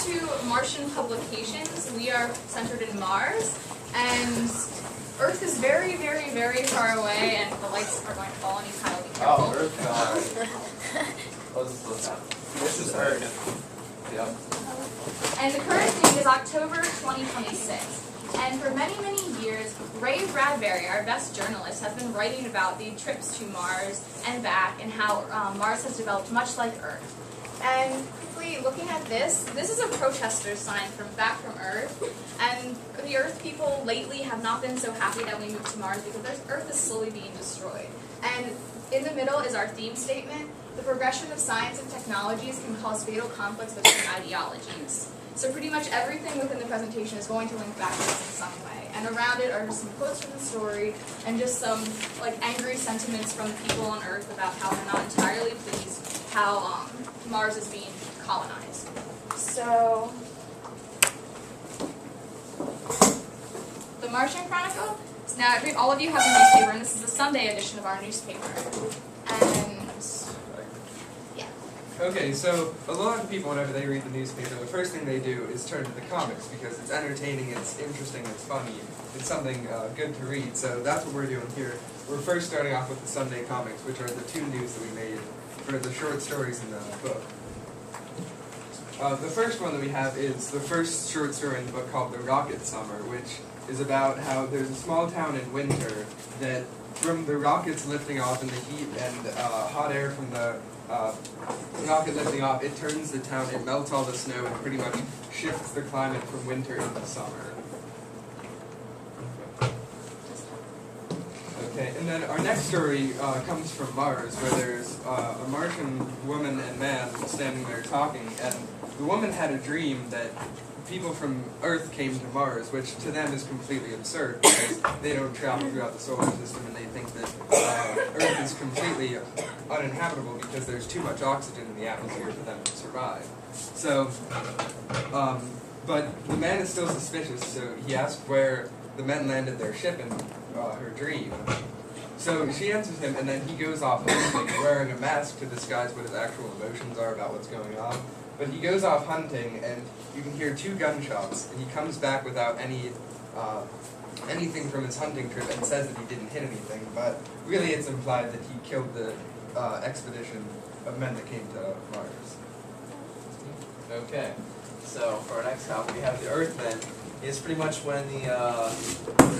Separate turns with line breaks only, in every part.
to Martian publications. We are centered in Mars, and Earth is very, very, very far away, and the lights are going to fall on you, Kyle. Be careful.
Oh, Earth God. Let's slow down. This is Earth. Yep.
And the current date is October 2026. And for many, many years, Ray Bradbury, our best journalist, has been writing about the trips to Mars and back and how Mars has developed much like Earth. And quickly looking at this is a protester sign back from Earth. And the Earth people lately have not been so happy that we moved to Mars because Earth is slowly being destroyed. And in the middle is our theme statement. The progression of science and technologies can cause fatal conflicts between ideologies. So pretty much everything within the presentation is going to link back to this in some way. And around it are just some quotes from the story and just some angry sentiments from the people on Earth about how they're not entirely pleased how Mars is being colonized. So, the Martian Chronicle. So now all of you have a newspaper, and this is the Sunday edition of our newspaper. And
okay, so a lot of people, whenever they read the newspaper, the first thing they do is turn to the comics because it's entertaining, it's interesting, it's funny, it's something good to read. So that's what we're doing here. We're first starting off with the Sunday comics, which are the 2 news that we made for the short stories in the book. The first one that we have is the first short story in the book called The Rocket Summer, which is about how there's a small town in winter that from the rockets lifting off and the heat and hot air from the rocket lifting off, it turns the town, it melts all the snow and pretty much shifts the climate from winter into summer. Okay, and then our next story comes from Mars, where there's a Martian woman and man standing there talking, and the woman had a dream that people from Earth came to Mars, which to them is completely absurd because they don't travel throughout the solar system and they think that Earth is completely uninhabitable because there's too much oxygen in the atmosphere for them to survive. So, but the man is still suspicious, so he asks where the men landed their ship in her dream. So she answers him, and then he goes off hunting, wearing a mask to disguise what his actual emotions are about what's going on. But he goes off hunting, and you can hear 2 gunshots, and he comes back without anything from his hunting trip and says that he didn't hit anything, but really it's implied that he killed the expedition of men that came to Mars.
Okay, so for our next topic, we have the Earthmen. It's pretty much when the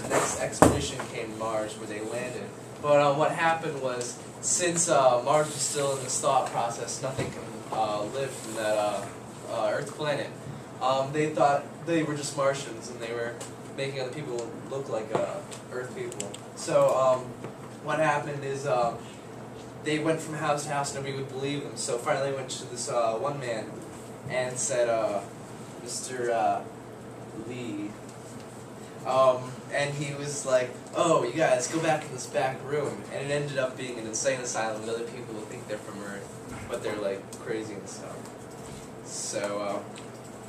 next expedition came to Mars, where they landed. But what happened was, since Mars was still in this thought process, nothing can live from that Earth planet. They thought they were just Martians, and they were making other people look like Earth people. So what happened is they went from house to house, nobody would believe them. So finally they went to this one man and said, Mr. Lee. And he was like, oh, you guys, go back in this back room. And it ended up being an insane asylum, and other people will think they're from Earth, but they're like crazy and stuff. So,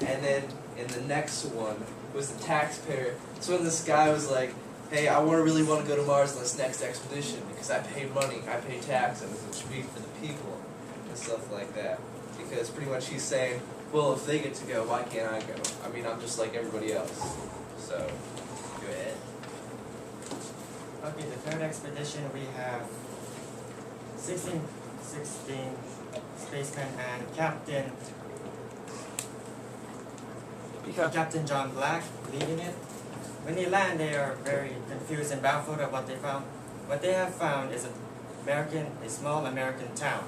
and then in the next one was the taxpayer. So when this guy was like, hey, I really want to go to Mars on this next expedition because I pay money, I pay taxes, it should be for the people, and stuff like that. Because pretty much he's saying, well, if they get to go, why can't I go? I mean, I'm just like everybody else. So, go ahead.
Okay, the 3rd expedition, we have 16 spacemen and Captain John Black leading it. When they land, they are very confused and baffled at what they found. What they have found is a small American town.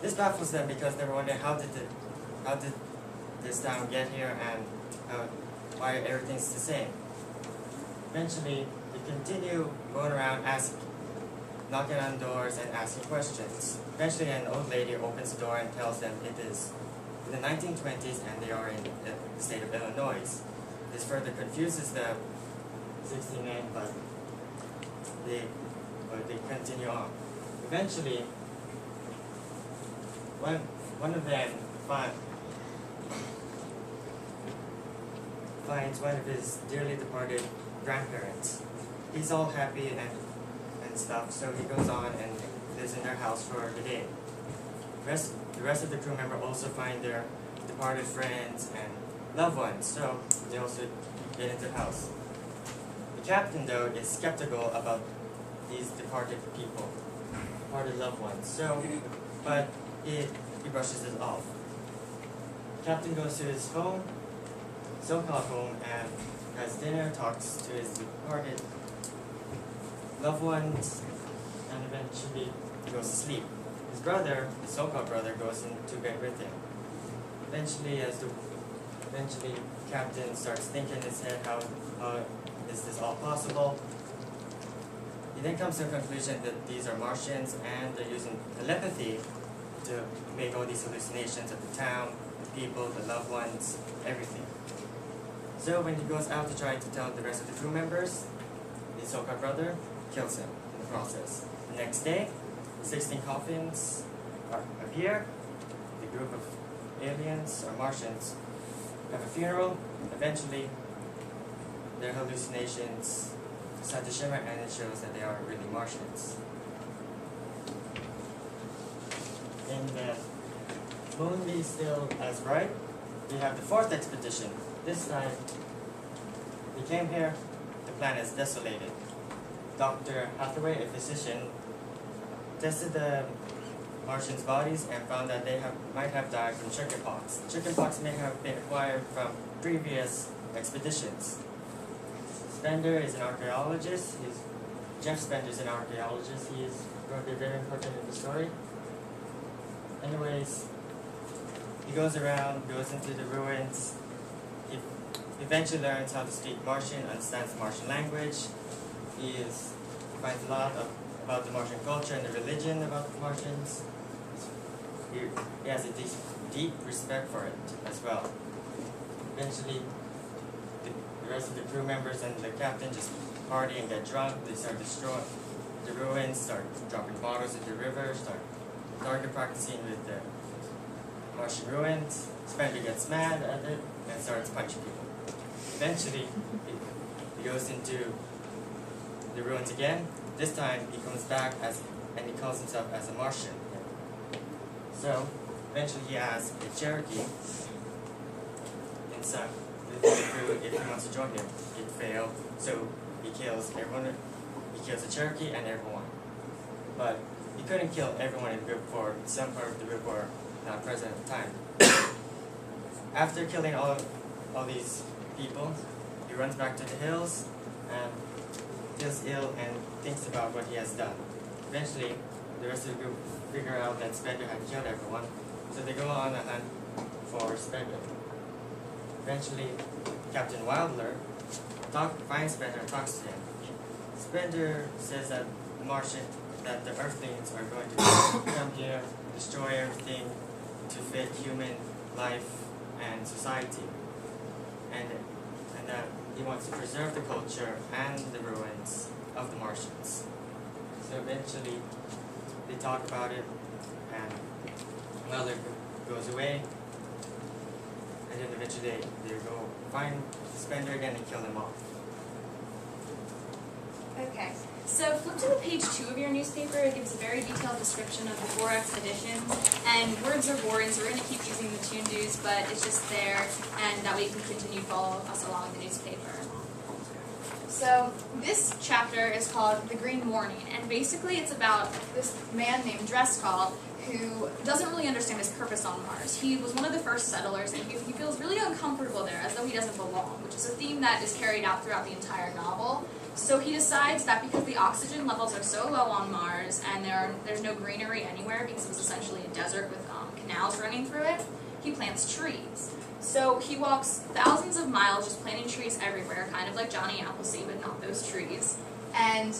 This baffles them because they were wondering how did this town get here and why everything's the same. Eventually, they continue going around knocking on doors and asking questions. Eventually, an old lady opens the door and tells them it is in the 1920s and they are in the state of Illinois. This further confuses the 16 men, but they continue on. Eventually, one of them finds one of his dearly departed grandparents. He's all happy and stuff, so he goes on and lives in their house for the day. The rest of the crew member also find their departed friends and loved ones, so they also get into the house. The captain, though, is skeptical about these departed people, departed loved ones, but he brushes it off. The captain goes to his home, so-called home, and has dinner, talks to his departed loved ones, and eventually goes to sleep. His brother, his so-called brother, goes into bed with him. Eventually, Captain starts thinking in his head, how is this all possible? He then comes to the conclusion that these are Martians and they're using telepathy to make all these hallucinations of the town, the people, the loved ones, everything. So when he goes out to try to tell the rest of the crew members, his so-called brother kills him in the process. The next day, 16 coffins appear. The group of aliens or Martians have a funeral. Eventually, their hallucinations start to shimmer, and it shows that they are really Martians. And moon being still as bright, we have the fourth expedition. This time, we came here, the planet is desolated. Dr. Hathaway, a physician, tested the Martians' bodies and found that they might have died from chickenpox. Chickenpox may have been acquired from previous expeditions. Spender is an archaeologist. Jeff Spender is an archaeologist. He is going to be very important in the story. Anyways, he goes around, goes into the ruins. He eventually learns how to speak Martian, understands Martian language. He finds a lot about the Martian culture and the religion about the Martians. He has a deep respect for it as well. Eventually, the rest of the crew members and the captain just party and get drunk. They start destroying the ruins, start dropping bottles into the river, start target practicing with the Martian ruins. Spender gets mad at it and starts punching people. Eventually, he goes into the ruins again. This time, he comes back and he calls himself as a Martian. So, eventually he asks a Cherokee inside the crew if he wants to join him. It failed, so he kills everyone. He kills the Cherokee and everyone. But he couldn't kill everyone in the group, for some part of the group were not present at the time. After killing all these people, he runs back to the hills and feels ill and thinks about what he has done. Eventually, the rest of the group figure out that Spender had killed everyone, so they go on a hunt for Spender. Eventually, Captain Wilder finds Spender and talks to him. Spender says that the Earthlings are going to come here, destroy everything to fit human life and society, and that he wants to preserve the culture and the ruins of the Martians. So eventually, they talk about it, and Wilder goes away, and then eventually they go find Spender again and kill him off.
Okay, so flip to the page 2 of your newspaper. It gives a very detailed description of the 4 expeditions, and words are boring, so we're going to keep using the Toondoos, but it's just there, and that way you can continue to follow us along in the newspaper. So this chapter is called The Green Morning, and basically it's about this man named Driscoll who doesn't really understand his purpose on Mars. He was one of the first settlers, and he feels really uncomfortable there, as though he doesn't belong, which is a theme that is carried out throughout the entire novel. So he decides that because the oxygen levels are so low on Mars, and there's no greenery anywhere because it was essentially a desert with canals running through it, he plants trees. So he walks thousands of miles just planting trees everywhere, kind of like Johnny Appleseed, but not those trees. And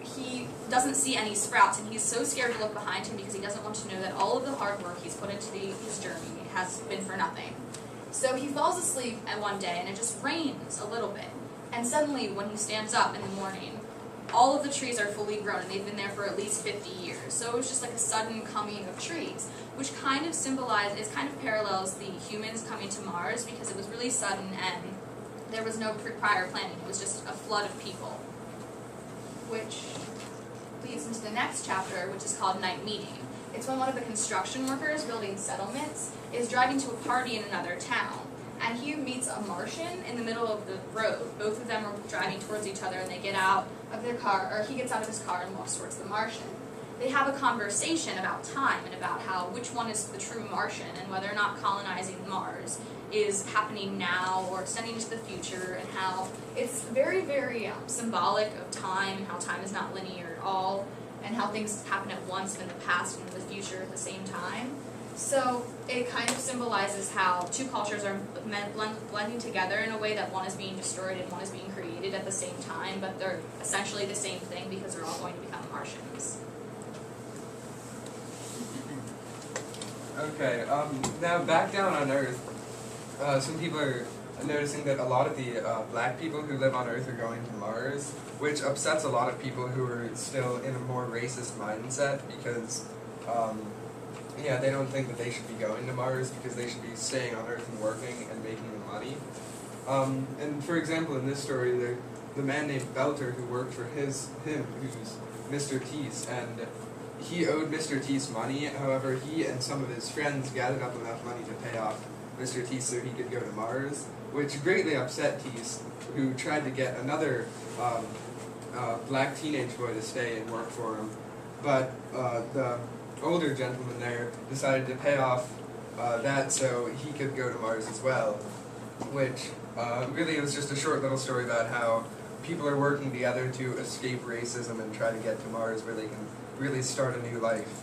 he doesn't see any sprouts, and he's so scared to look behind him because he doesn't want to know that all of the hard work he's put into his journey has been for nothing. So he falls asleep one day, and it just rains a little bit. And suddenly, when he stands up in the morning, all of the trees are fully grown, and they've been there for at least 50 years. So it was just like a sudden coming of trees, which kind of parallels the humans coming to Mars, because it was really sudden and there was no prior planning. It was just a flood of people. Which leads into the next chapter, which is called Night Meeting. It's when one of the construction workers building settlements is driving to a party in another town, and he meets a Martian in the middle of the road. Both of them are driving towards each other, and they get out of their car, or he gets out of his car and walks towards the Martian. They have a conversation about time and about how which one is the true Martian and whether or not colonizing Mars is happening now or extending into the future, and how it's very, very symbolic of time and how time is not linear at all, and how things happen at once in the past and in the future at the same time. So it kind of symbolizes how two cultures are blending together in a way that one is being destroyed and one is being created at the same time, but they're essentially the same thing because they're all going to become Martians.
Okay, now back down on Earth, some people are noticing that a lot of the black people who live on Earth are going to Mars, which upsets a lot of people who are still in a more racist mindset because, yeah, they don't think that they should be going to Mars because they should be staying on Earth and working and making the money. And for example, in this story, the man named Belter who worked for him, who's Mr. Teese, and he owed Mr. Teese money. However, he and some of his friends gathered up enough money to pay off Mr. Teese so he could go to Mars, which greatly upset Teese, who tried to get another black teenage boy to stay and work for him. But the older gentleman there decided to pay off that so he could go to Mars as well, which really was just a short little story about how people are working together to escape racism and try to get to Mars where they can really start a new life.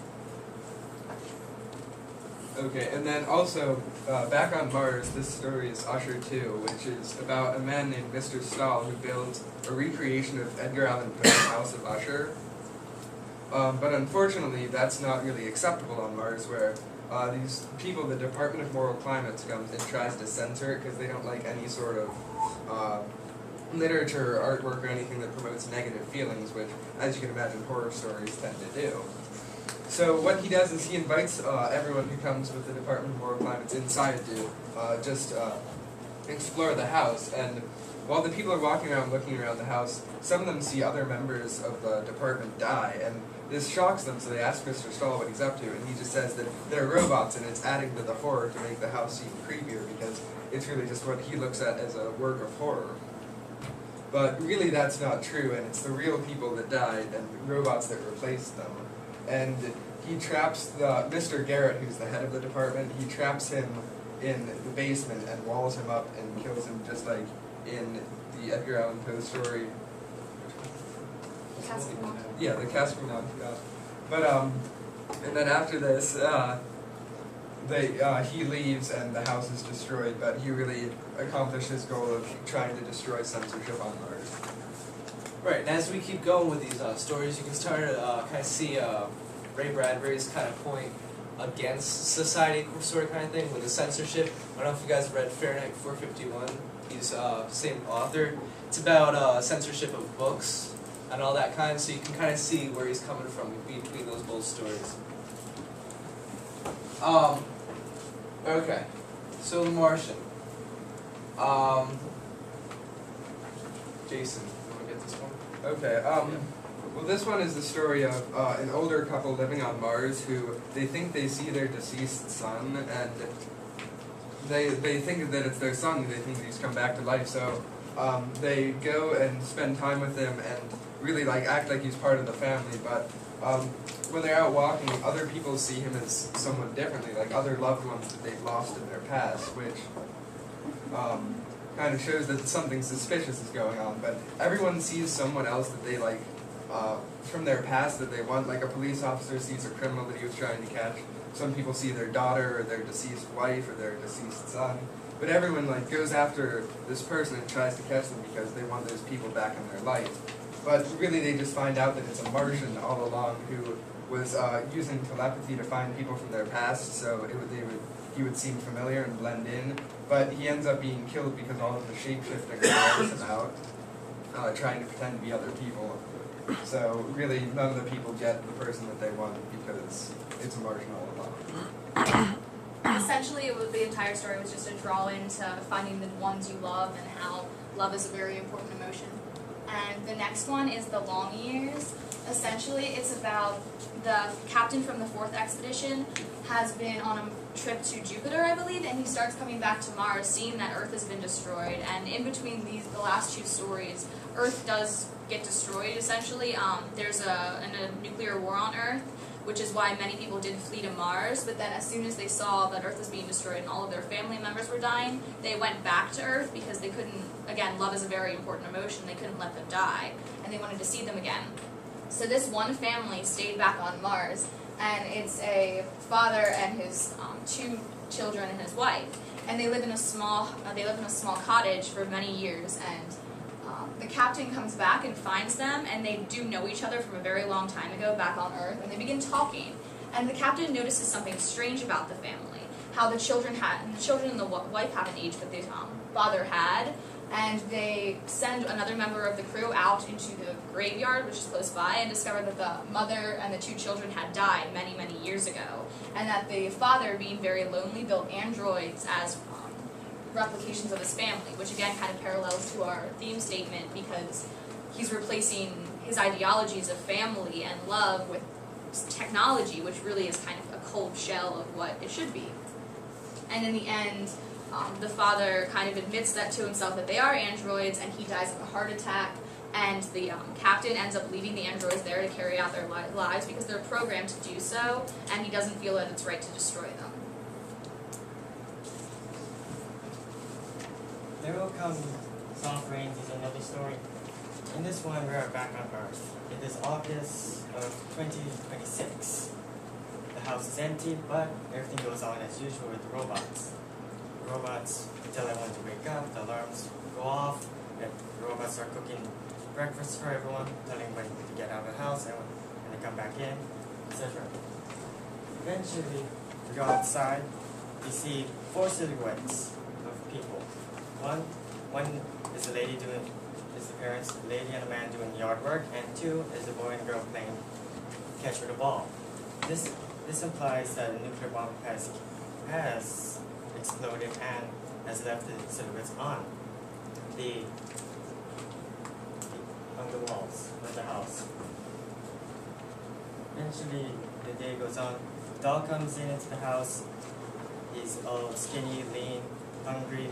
Okay, and then also, back on Mars, this story is Usher 2, which is about a man named Mr. Stahl who builds a recreation of Edgar Allan Poe's House of Usher. But unfortunately, that's not really acceptable on Mars, where these people, the Department of Moral Climates, comes and tries to censor it because they don't like any sort of literature or artwork or anything that promotes negative feelings, which, as you can imagine, horror stories tend to do. So what he does is he invites everyone who comes with the Department of Moral Climates inside to just explore the house, and while the people are walking around looking around the house, some of them see other members of the department die, and this shocks them, so they ask Mr. Stahl what he's up to, and he just says that they're robots and it's adding to the horror to make the house seem creepier, because it's really just what he looks at as a work of horror. But really that's not true, and it's the real people that died and robots that replaced them. And he traps Mr. Garrett, who's the head of the department, he traps him in the basement and walls him up and kills him just like in the Edgar Allan Poe story. Yeah, the Caspernaut. But and then after this, he leaves and the house is destroyed. But he really accomplished his goal of trying to destroy censorship on Mars.
Right, and as we keep going with these stories, you can start to kind of see Ray Bradbury's kind of point against society sort of kind of thing with the censorship. I don't know if you guys read Fahrenheit 451. He's same author. It's about censorship of books and all that kind, so you can kind of see where he's coming from between those both stories. Okay, so The Martian. Jason, you want to get this one?
Okay, well this one is the story of an older couple living on Mars who they think they see their deceased son, and they think that it's their son, they think he's come back to life, so they go and spend time with him and really like act like he's part of the family, but when they're out walking, other people see him as someone differently, like other loved ones that they've lost in their past, which kind of shows that something suspicious is going on. But everyone sees someone else that they like from their past that they want, like a police officer sees a criminal that he was trying to catch. Some people see their daughter or their deceased wife or their deceased son. But everyone like goes after this person and tries to catch them because they want those people back in their life. But really they just find out that it's a Martian all along who was using telepathy to find people from their past, so he would seem familiar and blend in. But he ends up being killed because all of the shapeshifting wears him out, trying to pretend to be other people. So really none of the people get the person that they want because it's a Martian all along.
Essentially, the entire story was just a draw into finding the ones you love and how love is a very important emotion. And the next one is The Long Years. Essentially, it's about the captain from the 4th expedition has been on a trip to Jupiter, I believe, and he starts coming back to Mars, seeing that Earth has been destroyed. And in between the last 2 stories, Earth does get destroyed, essentially. There's a nuclear war on Earth, which is why many people did flee to Mars, but then as soon as they saw that Earth was being destroyed and all of their family members were dying, they went back to Earth because they couldn't, again, love is a very important emotion, they couldn't let them die, and they wanted to see them again. So this one family stayed back on Mars, and it's a father and his 2 children and his wife, and they live in a small cottage for many years, and the captain comes back and finds them, and they do know each other from a very long time ago back on Earth, and they begin talking. And the captain notices something strange about the family, how the children and the wife haven't aged, but the father had, and they send another member of the crew out into the graveyard, which is close by, and discover that the mother and the 2 children had died many, many years ago, and that the father, being very lonely, built androids as replications of his family, which again kind of parallels to our theme statement because he's replacing his ideologies of family and love with technology, which really is kind of a cold shell of what it should be. And in the end, the father kind of admits that to himself that they are androids, and he dies of a heart attack, and the captain ends up leaving the androids there to carry out their lives because they're programmed to do so, and he doesn't feel that it's right to destroy them.
There Will Come Soft Rains is another story. In this one, we are back on Earth. It is August of 2026. The house is empty, but everything goes on as usual with the robots. The robots tell everyone to wake up, the alarms go off, the robots are cooking breakfast for everyone, telling everybody to get out of the house, and they come back in, etc. Eventually, we go outside, we see 4 silhouettes of people. One is the lady is the parents, a lady and a man doing yard work, and 2 is the boy and girl playing catch with a ball. This implies that a nuclear bomb has exploded and has left the silhouettes on the walls of the house. Eventually, the day goes on. The dog comes into the house. He's all skinny, lean, hungry,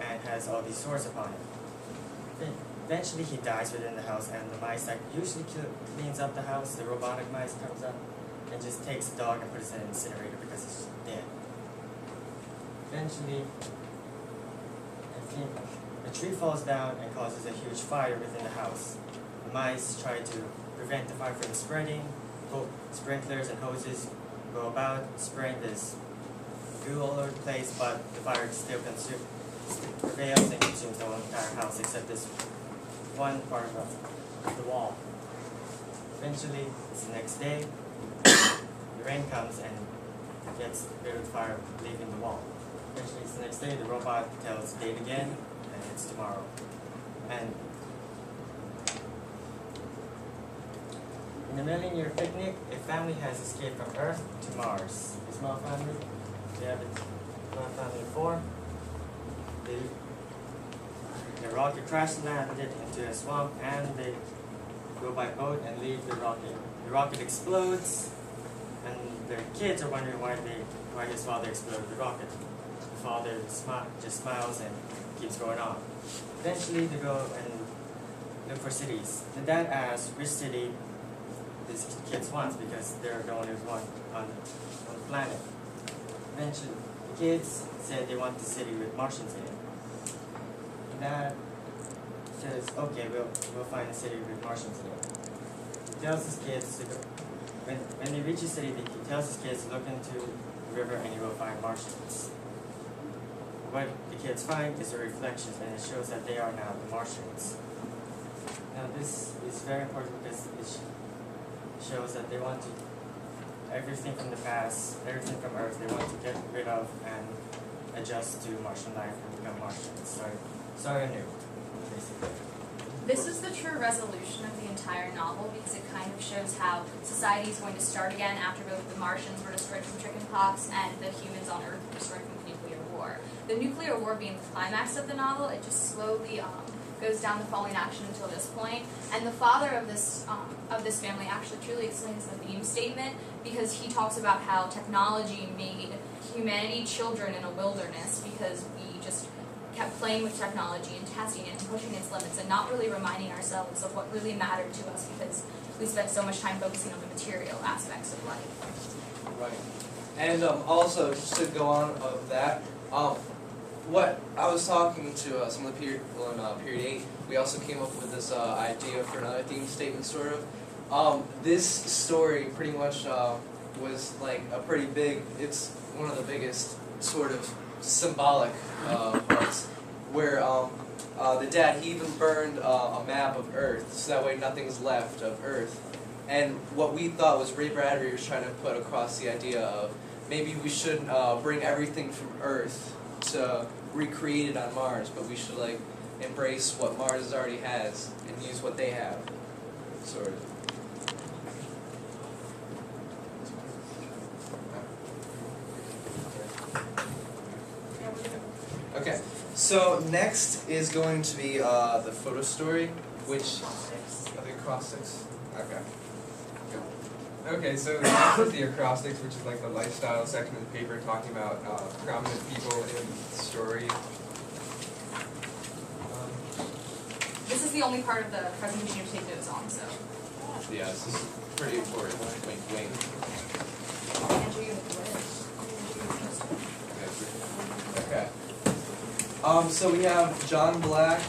and has all these sores upon him. Eventually he dies within the house, and the mice that usually cleans up the house, the robotic mice, comes up and just takes the dog and puts it in an incinerator because it's dead. Eventually, a tree falls down and causes a huge fire within the house. The mice try to prevent the fire from spreading. Sprinklers and hoses go about spraying this goo all over the place, but the fire still prevails and consumes the whole entire house except this one part of the wall. Eventually, it's the next day, the rain comes and gets rid of the fire, leaving the wall. Eventually, it's the next day, the robot tells date again, and it's tomorrow. And in the Million-Year Picnic, a family has escaped from Earth to Mars. A small family, they have a small family of 4. The rocket crash landed into a swamp, and they go by boat and leave the rocket. The rocket explodes, and their kids are wondering why his father exploded the rocket. The father just smiles and keeps going on. Eventually, they go and look for cities. The dad asks which city these kids want because they're the only one on the planet. Eventually, the kids said they want the city with Martians in it. Dad says, okay, we'll find a city with Martians in it. He tells his kids to go. When they reach a city, he tells his kids to look into the river and you will find Martians. What the kids find is the reflections, and it shows that they are now the Martians. Now this is very important because it shows that they want to, everything from the past, everything from Earth, they want to get rid of and adjust to Martian life and become Martians. Sorry anew, basically.
This is the true resolution of the entire novel because it kind of shows how society is going to start again after both the Martians were destroyed from chickenpox and the humans on Earth were destroyed from the nuclear war. The nuclear war being the climax of the novel, it just slowly goes down the following action until this point. And the father of this family actually truly explains the theme statement, because he talks about how technology made humanity children in a wilderness, because we just kept playing with technology and testing it and pushing its limits and not really reminding ourselves of what really mattered to us, because we spent so much time focusing on the material aspects of life.
Right. And also, just to go on of that, what I was talking to some of the people in period 8, we also came up with this idea for another theme statement, sort of. This story pretty much was like a pretty big, it's one of the biggest sort of symbolic parts, where the dad, he even burned a map of Earth, so that way nothing's left of Earth. And what we thought was Ray Bradbury was trying to put across the idea of maybe we shouldn't bring everything from Earth to recreate it on Mars, but we should like embrace what Mars already has and use what they have, sort of. Okay, so next is going to be the photo story, which are the acrostics. Okay.
Okay, so this is the acrostics, which is like the lifestyle section of the paper, talking about prominent people in the story.
This is the only part of the presentation you take notes on, so.
Yeah, this is pretty important. Wink, wink.
Andrew, you have to
Okay. So we have John Black.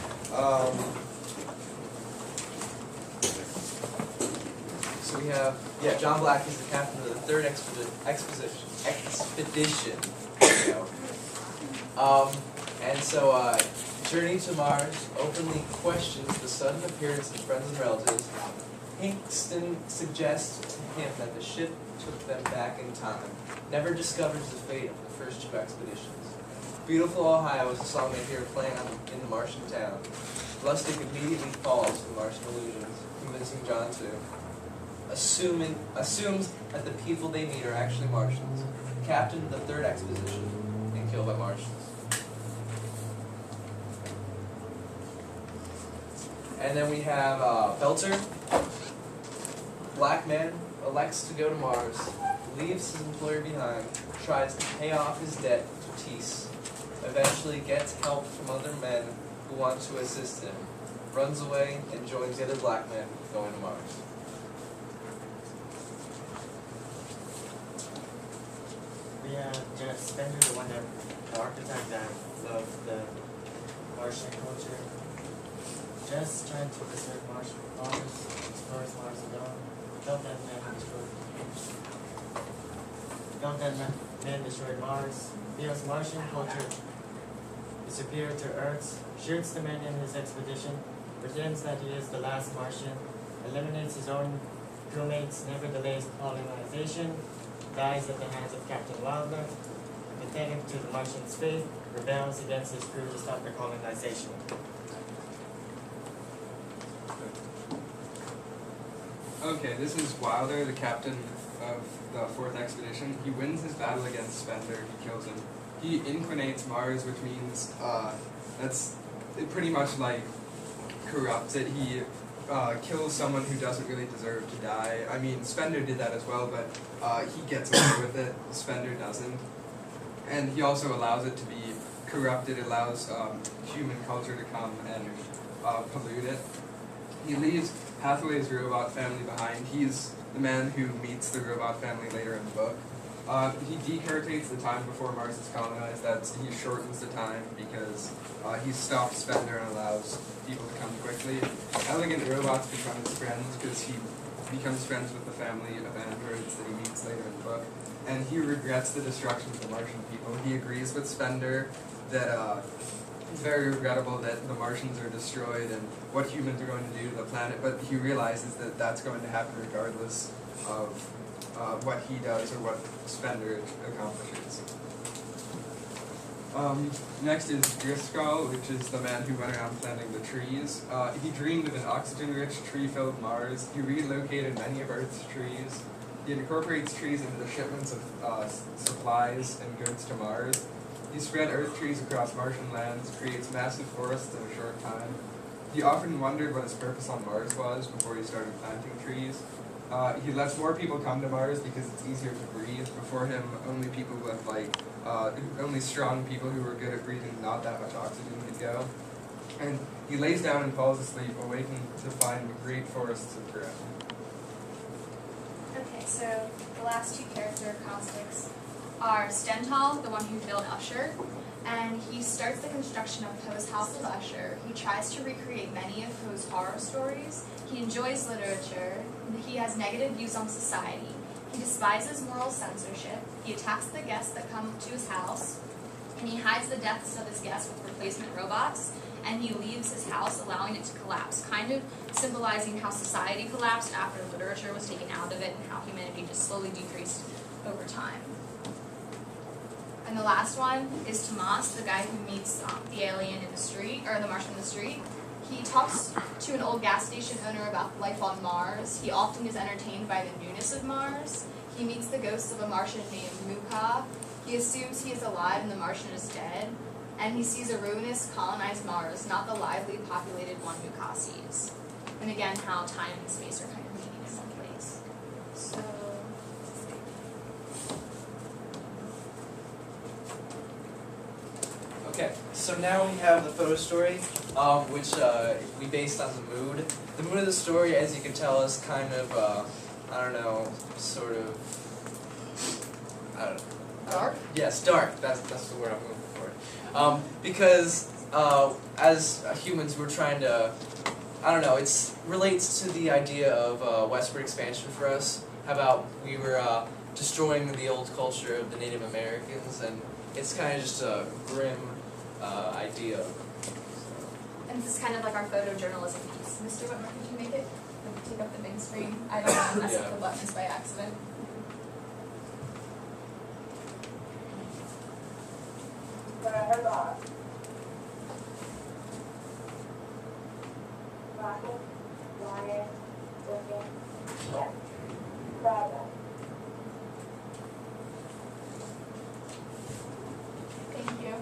So we have, John Black is the captain of the third expedition. There we go. And so, Journey to Mars openly questions the sudden appearance of friends and relatives. Hingston suggests to him that the ship took them back in time. Never discovers the fate of the first 2 expeditions. Beautiful Ohio is the song they hear playing in the Martian town. Lustig immediately falls for Martian illusions, convincing John to assumes that the people they meet are actually Martians. Captain of the third exposition and killed by Martians. And then we have Belter. Black man elects to go to Mars, leaves his employer behind, tries to pay off his debt to Tease, eventually gets help from other men who want to assist him, runs away, and joins the other black men going to Mars.
We have Spender, the one that, the architect that loved the Martian culture, just trying to preserve Mars, explores Mars alone. Felt that man destroyed Mars. Feels Martian culture is superior to Earth's. Shoots the man in his expedition. Pretends that he is the last Martian. Eliminates his own crewmates. Never delays colonization. Dies at the hands of Captain Wilder. Pathetic to the Martian's faith. Rebels against his crew to stop the colonization.
Okay, this is Wilder, the captain of the 4th expedition. He wins his battle against Spender, he kills him. He inquinates Mars, which means, it pretty much like corrupts it. He kills someone who doesn't really deserve to die. I mean, Spender did that as well, but he gets away with it. Spender doesn't. And he also allows it to be corrupted, allows human culture to come and pollute it. He leaves Hathaway's robot family behind. He's the man who meets the robot family later in the book. He decartates the time before Mars is colonized. He shortens the time because he stops Spender and allows people to come quickly. Elegant robots become his friends because he becomes friends with the family of androids that he meets later in the book. And he regrets the destruction of the Martian people. He agrees with Spender that it's very regrettable that the Martians are destroyed and what humans are going to do to the planet, but he realizes that that's going to happen regardless of what he does or what Spender accomplishes. Next is Driscoll, which is the man who went around planting the trees. He dreamed of an oxygen-rich, tree-filled Mars. He relocated many of Earth's trees. He incorporates trees into the shipments of supplies and goods to Mars. He spread Earth trees across Martian lands, creates massive forests in a short time. he often wondered what his purpose on Mars was before he started planting trees. He lets more people come to Mars because it's easier to breathe. Before him, only people with only strong people who were good at breathing not that much oxygen could go. And he lays down and falls asleep, awaking to find great forests of ground.
Okay, so the last two character caustics are Stendhal, the one who built Usher, and he starts the construction of Poe's House of Usher. He tries to recreate many of Poe's horror stories. He enjoys literature. He has negative views on society. He despises moral censorship. He attacks the guests that come to his house, and he hides the deaths of his guests with replacement robots, and he leaves his house, allowing it to collapse, kind of symbolizing how society collapsed after literature was taken out of it and how humanity just slowly decreased over time. And the last one is Tomas, the guy who meets the alien in the street, or the Martian in the street. He talks to an old gas station owner about life on Mars. He often is entertained by the newness of Mars. He meets the ghost of a Martian named Muka. He assumes he is alive and the Martian is dead. And he sees a ruinous, colonized Mars, not the lively, populated one Muka sees. And again, how time and space are kind of meeting in one place. So,
Okay, so now we have the photo story, which we based on the mood. The mood of the story, as you can tell, is kind of, I don't know, sort of, I don't know.
dark?
Yes, dark. That's the word I'm looking for. Because as humans, we're trying to, I don't know, it relates to the idea of westward expansion for us. How about we were destroying the old culture of the Native Americans, and it's kind of just a grim idea.
And this is kind of like our photojournalism piece. Mr. Whitmer, could you make it? Take up the big screen. I don't want to mess up the buttons by accident. Thank you.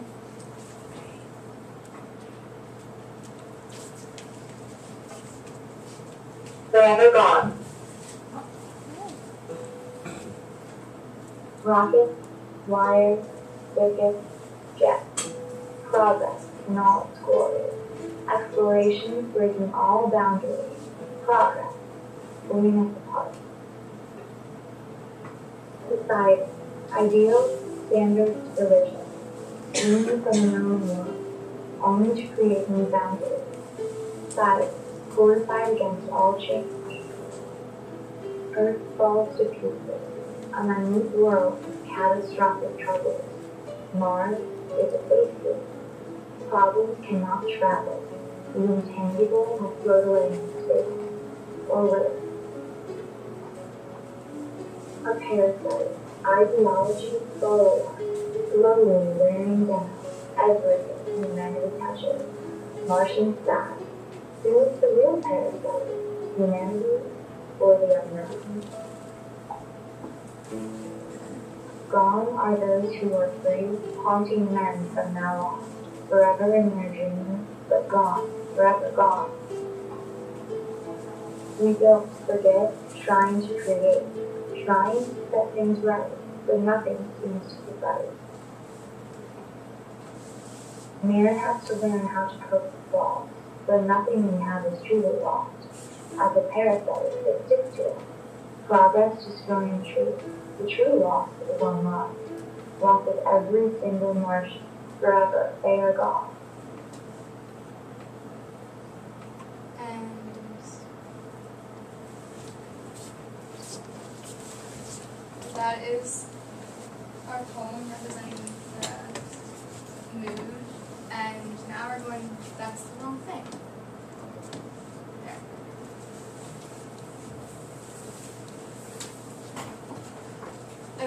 Forever gone. Rockets, wires, wickets, jets. Progress in all its glory. Exploration breaking all boundaries. Progress, pulling us apart. Society, ideals, standards, religion. Moving from the known world, only to create new boundaries. Silence, fortified against all change. Earth falls to pieces. A minute world with catastrophic troubles. Mars is a safety. Problems cannot travel. The intangible will float away in space. Or live. A parasite, ideology, slowly wearing down everything humanity touches. Martian sky. Who is the real parasite? Humanity or the unknown? Gone are those who are free, haunting men from now on, forever in their dreams, but gone, forever gone. We don't forget, trying to create, trying to set things right, but nothing seems to be right. Man has to learn how to cope with flaws, but nothing we have is truly lost. As a parasite, it sticks to us. Progress destroying truth. The true loss is on Mars. Loss of every single Martian. Forever, they are gone.
And that is our poem representing the mood. And now we're going, that's the wrong thing. There.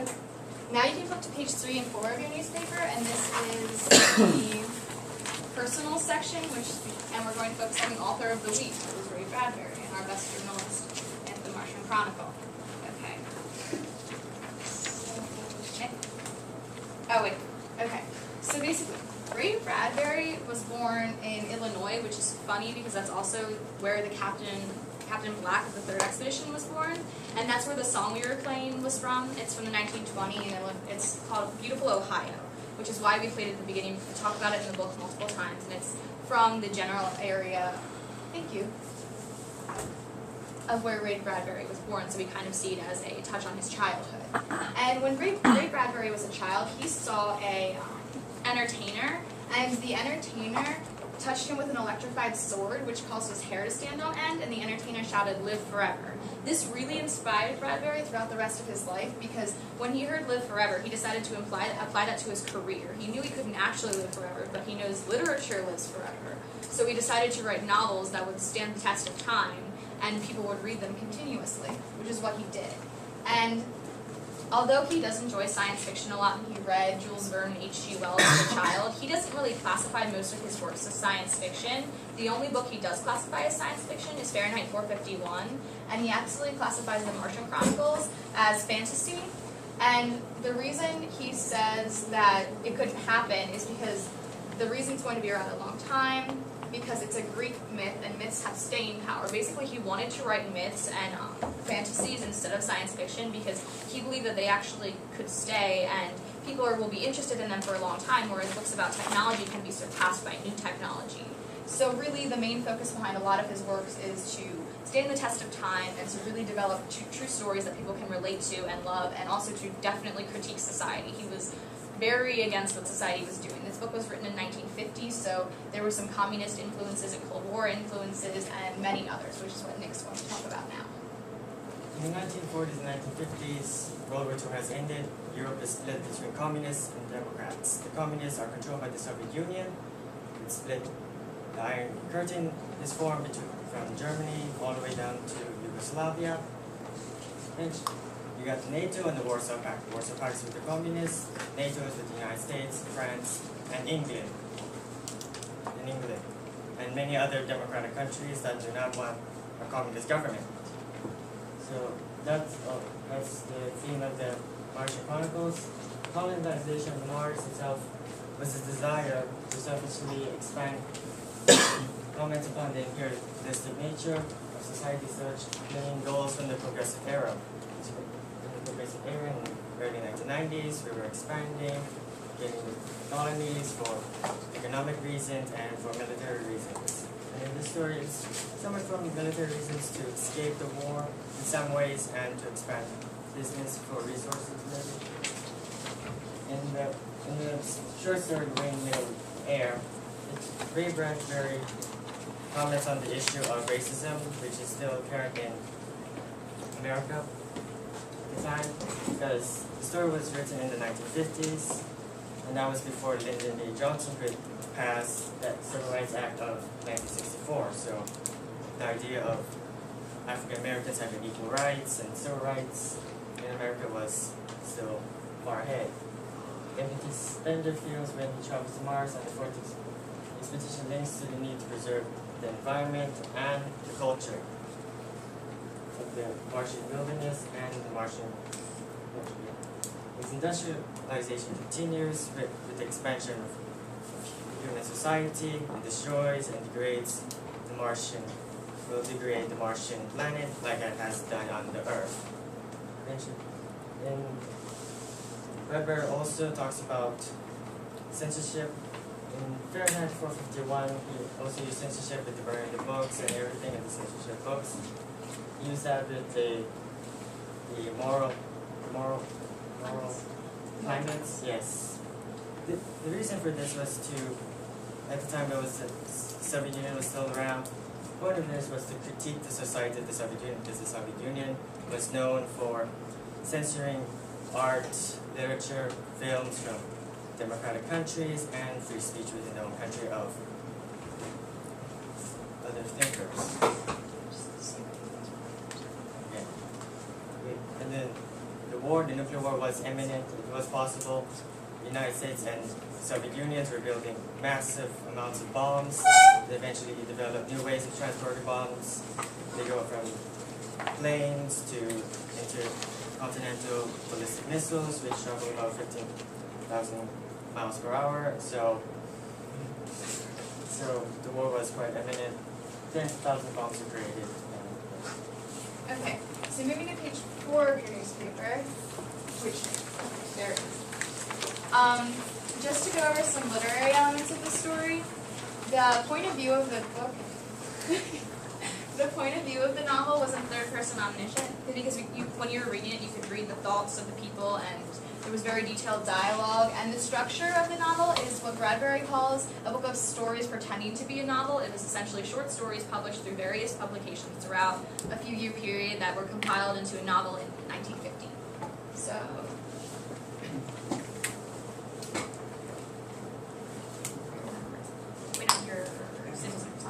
Okay. Now you can flip to page 3 and 4 of your newspaper, and this is the personal section, and we're going to focus on the author of the week, which is Ray Bradbury, and our best journalist at the Martian Chronicle. Okay. Oh wait. Okay. So basically, Ray Bradbury was born in Illinois, which is funny because that's also where the Captain Black of the Third Expedition was born, and that's where the song we were playing was from. It's from the 1920s, and it's called Beautiful Ohio, which is why we played it at the beginning. We talk about it in the book multiple times, and it's from the general area, thank you, of where Ray Bradbury was born, so we kind of see it as a touch on his childhood. And when Ray Bradbury was a child, he saw a entertainer, and the entertainer touched him with an electrified sword, which caused his hair to stand on end, and the entertainer shouted, "Live forever." This really inspired Bradbury throughout the rest of his life, because when he heard "live forever," he decided to apply that to his career. He knew he couldn't actually live forever, but he knows literature lives forever. So he decided to write novels that would stand the test of time, and people would read them continuously, which is what he did. And although he does enjoy science fiction a lot, and he read Jules Verne and H.G. Wells as a child, he doesn't really classify most of his works as science fiction. The only book he does classify as science fiction is Fahrenheit 451, and he absolutely classifies the Martian Chronicles as fantasy. And the reason he says that it couldn't happen is because the reason it's going to be around a long time, because it's a Greek myth, and myths have staying power. Basically, he wanted to write myths and fantasies instead of science fiction because he believed that they actually could stay and people will be interested in them for a long time, whereas books about technology can be surpassed by new technology. So really, the main focus behind a lot of his works is to stand the test of time and to really develop true stories that people can relate to and love, and also to definitely critique society. He was very against what society was doing. This book was written in 1950, so there were some communist influences and Cold War influences and many others, which is what Nick's going to talk about now.
In the 1940s and 1950s, World War II has ended. Europe is split between communists and Democrats. The communists are controlled by the Soviet Union. It's split. The Iron Curtain is formed from Germany all the way down to Yugoslavia. And you got NATO and the Warsaw Pact. The Warsaw Pact is with the communists. NATO is with the United States, France, and England. And many other democratic countries that do not want a communist government. So that's the theme of the Martian Chronicles. Colonization of Mars itself was a desire to selfishly expand, comments upon the imperialistic nature of society, such main goals from the progressive era. In the progressive era in the early 1990s, we were expanding, getting colonies for economic reasons and for military reasons. And in this story, it's somewhat from military reasons to escape the war in some ways and to expand business for resources. In the short story, Rain Middle Air, Ray Bradbury comments on the issue of racism, which is still current in America at the time, because the story was written in the 1950s, and that was before Lyndon B. Johnson could pass that Civil Rights Act of 1964. So the idea of African Americans having equal rights and civil rights in America was still far ahead. Timothy Spender feels when he travels to Mars, and the 40th expedition links to the need to preserve the environment and the culture of the Martian wilderness and the Martian atmosphere. As industrialization continues with the expansion of human society, it destroys and degrades the Martian, will degrade the Martian planet like it has done on the Earth. And Weber also talks about censorship. In Fahrenheit 451, he also used censorship with the burning of the books and everything in the censorship books. He used that with the moral climates. Yes. The reason for this was to, at the time it was the Soviet Union was still around. The point of this was to critique the society of the Soviet Union, because the Soviet Union was known for censoring art, literature, films from democratic countries, and free speech within their own country of other thinkers. Okay. And then the nuclear war was imminent, it was possible. The United States and Soviet Unions were building massive amounts of bombs. They eventually developed new ways of transporting bombs. They go from planes to intercontinental ballistic missiles, which travel about 15,000 miles per hour. So So the war was quite imminent. 10,000 bombs were created.
Okay, so moving to page 4 of your newspaper, which, there it is. Just to go over some literary elements of the story, the point of view of the book, the point of view of the novel was in third-person omniscient, because when you were reading it, you could read the thoughts of the people, and there was very detailed dialogue, and the structure of the novel is what Bradbury calls a book of stories pretending to be a novel. It was essentially short stories published through various publications throughout a few-year period that were compiled into a novel in 1950. So, wait on your citizens.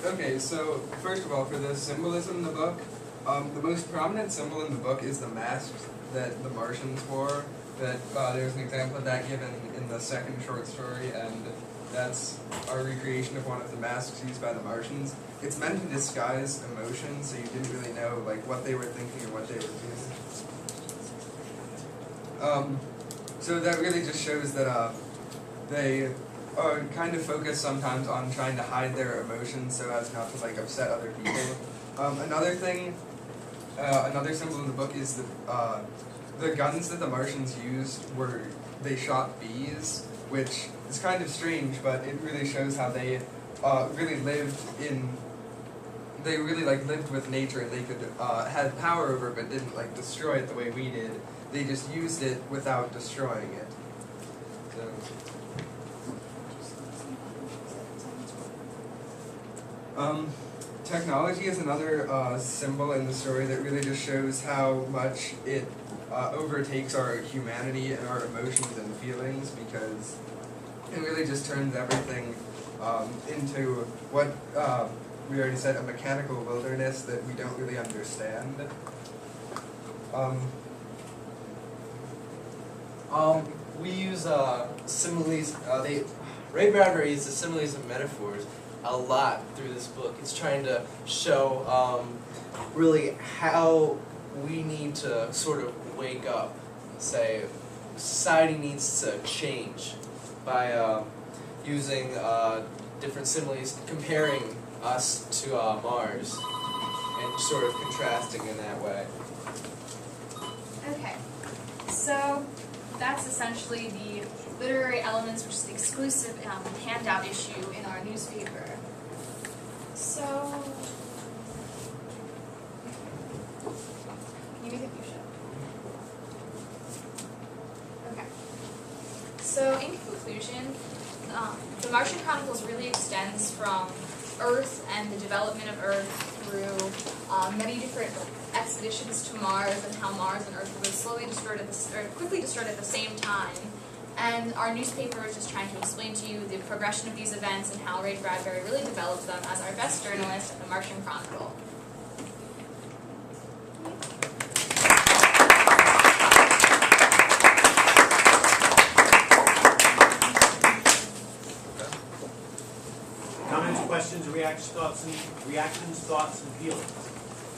Okay, so first of all, for the symbolism in the book, the most prominent symbol in the book is the masks that the Martians wore. That there's an example of that given in the second short story, and that's our recreation of one of the masks used by the Martians. It's meant to disguise emotion, so you didn't really know like what they were thinking or what they were doing. So that really just shows that they are kind of focused sometimes on trying to hide their emotions so as not to like upset other people. Another thing, another symbol in the book is the guns that the Martians used they shot bees, which is kind of strange, but it really shows how they really lived with nature, and they could had power over it, but didn't like destroy it the way we did. They just used it without destroying it. So. Technology is another symbol in the story that really just shows how much it overtakes our humanity and our emotions and feelings, because it really just turns everything into what we already said, a mechanical wilderness that we don't really understand.
We use similes. Ray Bradbury uses similes and metaphors a lot through this book. It's trying to show really how we need to sort of wake up and say society needs to change by using different similes, comparing us to Mars and sort of contrasting in that way.
Okay, so that's essentially the literary elements, which is the exclusive handout issue in our newspaper. So, can you make a few show? Okay. So, in conclusion, the Martian Chronicles really extends from Earth and the development of Earth through many different expeditions to Mars, and how Mars and Earth were slowly destroyed quickly destroyed at the same time. And our newspaper is just trying to explain to you the progression of these events and how Ray Bradbury really developed them as our best journalist at the Martian Chronicle.
Comments, questions, reactions, thoughts, and feelings.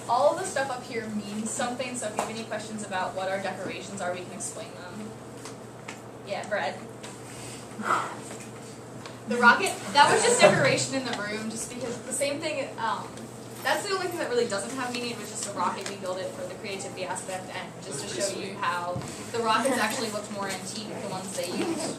All of the stuff up here means something, so if you have any questions about what our decorations are, we can explain them. Yeah, Brett. The rocket, that was just decoration in the room, just because the same thing, that's the only thing that really doesn't have meaning. It was just a rocket. We built it for the creativity aspect, and just to show you how the rockets actually looked more antique, the ones they used,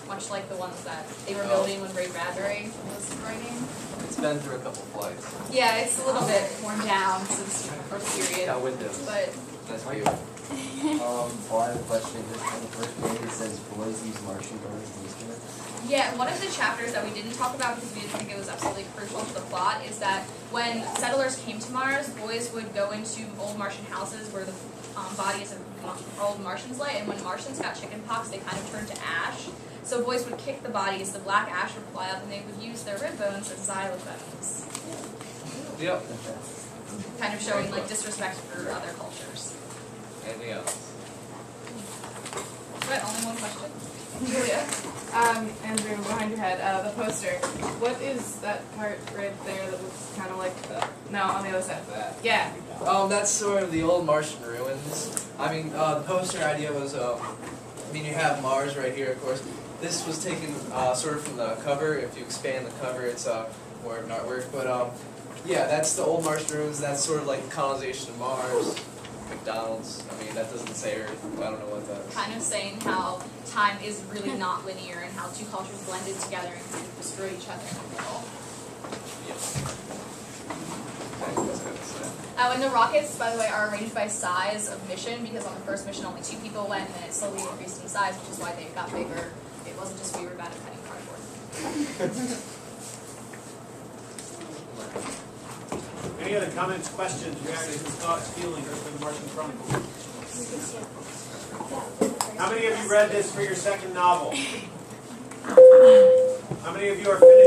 much like the ones that they were building when Ray Bradbury was writing.
It's been through a couple flights.
Yeah, it's a little bit worn down since the first period.
Got windows.
But
Nice view.
Well, I have a question. Just on the first page, it says boys use Martian birds to instrument.
yeah, one of the chapters that we didn't talk about because we didn't think it was absolutely crucial to the plot is that when settlers came to Mars, boys would go into old Martian houses where the bodies of old Martians lay, and when Martians got chickenpox, they kind of turned to ash. So boys would kick the bodies, the black ash would fly up, and they would use their rib bones as xylophones.
Yep.
Kind of showing like disrespect for other cultures.
Anything else?
But only one question. Julia.
Andrew, behind your head, the poster. What is that part right there that looks kind of like the... No, on the other side of that. Yeah.
That's sort of the old Martian ruins. I mean, the poster idea was, you have Mars right here, of course, this was taken sort of from the cover. If you expand the cover, it's more of an artwork. But yeah, that's the old Martian ruins. That's sort of like colonization of Mars. McDonald's. I mean, that doesn't say Earth. I don't know what that is.
Kind of saying how time is really not linear and how two cultures blended together and kind of destroyed each other in the middle. And the rockets, by the way, are arranged by size of mission because on the first mission only 2 people went and then it slowly increased in size, which is why they got bigger. It wasn't just we were bad at cutting cardboard.
Any other comments, questions, reactions, thoughts, feelings for the Martian Chronicles? How many of you read this for your second novel? How many of you are finished?